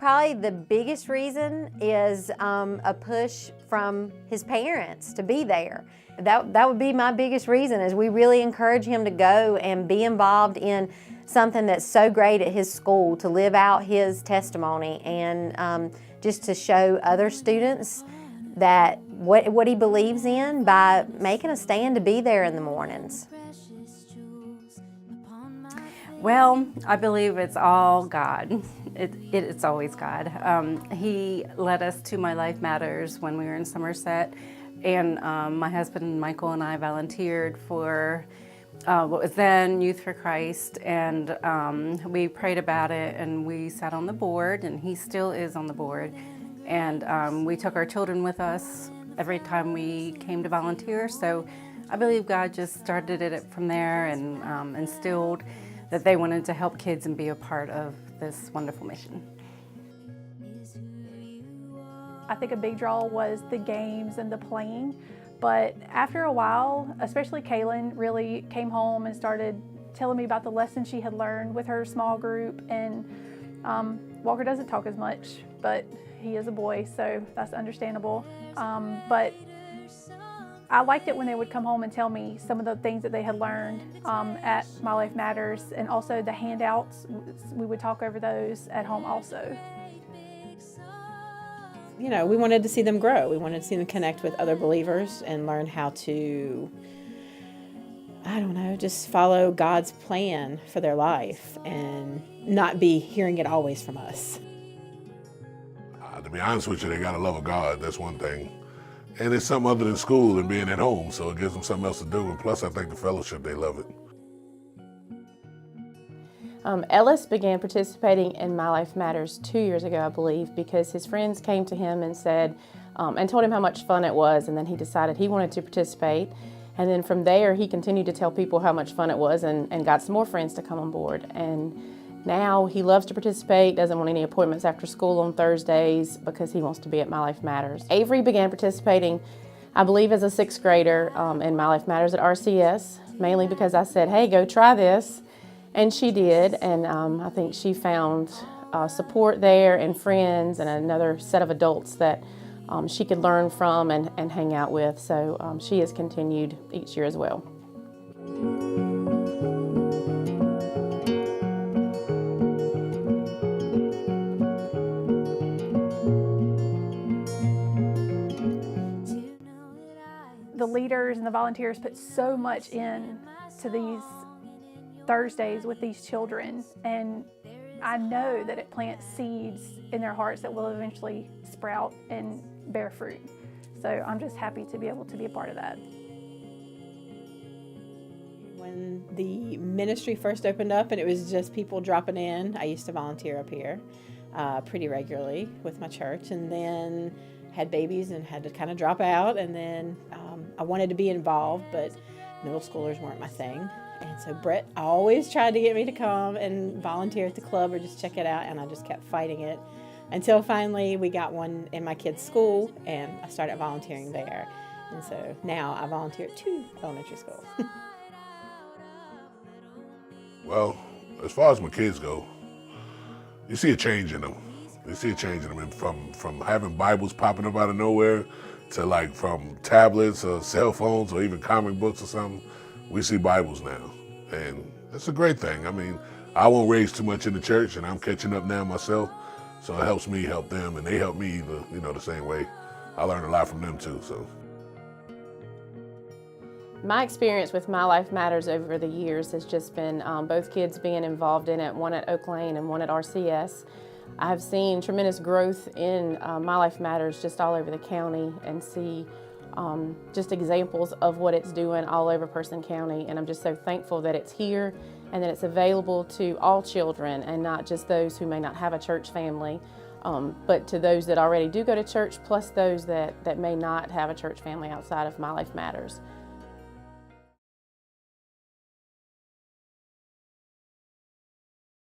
probably the biggest reason is a push from his parents to be there. That would be my biggest reason, is we really encourage him to go and be involved in something that's so great at his school, to live out his testimony and just to show other students that what he believes in by making a stand to be there in the mornings. Well, I believe it's all God. It's always God. He led us to My Life Matters when we were in Somerset, and my husband Michael and I volunteered for what was then Youth for Christ, and we prayed about it, and we sat on the board, and he still is on the board, and we took our children with us every time we came to volunteer. So I believe God just started it from there and instilled that they wanted to help kids and be a part of this wonderful mission. I think a big draw was the games and the playing, but after a while, especially Kaylin really came home and started telling me about the lessons she had learned with her small group. And Walker doesn't talk as much, but he is a boy, so that's understandable. But I liked it when they would come home and tell me some of the things that they had learned at My Life Matters, and also the handouts. We would talk over those at home also. You know, we wanted to see them grow. We wanted to see them connect with other believers and learn how to, I don't know, just follow God's plan for their life and not be hearing it always from us. To be honest with you, they got a love of God. That's one thing. And it's something other than school and being at home, so it gives them something else to do. And plus, I think the fellowship, they love it. Ellis began participating in My Life Matters 2 years ago, I believe, because his friends came to him and said, and told him how much fun it was, and then he decided he wanted to participate. And then from there, he continued to tell people how much fun it was and got some more friends to come on board. And now he loves to participate, doesn't want any appointments after school on Thursdays because he wants to be at My Life Matters. Avery began participating, I believe, as a 6th grader in My Life Matters at RCS, mainly because I said, hey, go try this. And she did, and I think she found support there and friends and another set of adults that she could learn from and hang out with. So she has continued each year as well. The leaders and the volunteers put so much in to these Thursdays with these children, and I know that it plants seeds in their hearts that will eventually sprout and bear fruit. So I'm just happy to be able to be a part of that. When the ministry first opened up and it was just people dropping in, I used to volunteer up here pretty regularly with my church, and then had babies and had to kind of drop out, and then I wanted to be involved, but middle schoolers weren't my thing. And so Brett always tried to get me to come and volunteer at the club or just check it out, and I just kept fighting it until finally we got one in my kids' school, and I started volunteering there. And so now I volunteer at 2 elementary schools. Well, as far as my kids go, you see a change in them. You see a change in them, and from having Bibles popping up out of nowhere to like from tablets or cell phones or even comic books or something. We see Bibles now, and that's a great thing. I mean, I won't raise too much in the church, and I'm catching up now myself, so it helps me help them, and they help me the same way. I learn a lot from them too. So, my experience with My Life Matters over the years has just been both kids being involved in it, one at Oak Lane and one at RCS. I've seen tremendous growth in My Life Matters just all over the county, and see just examples of what it's doing all over Person County, and I'm just so thankful that it's here and that it's available to all children and not just those who may not have a church family, but to those that already do go to church, plus those that may not have a church family outside of My Life Matters.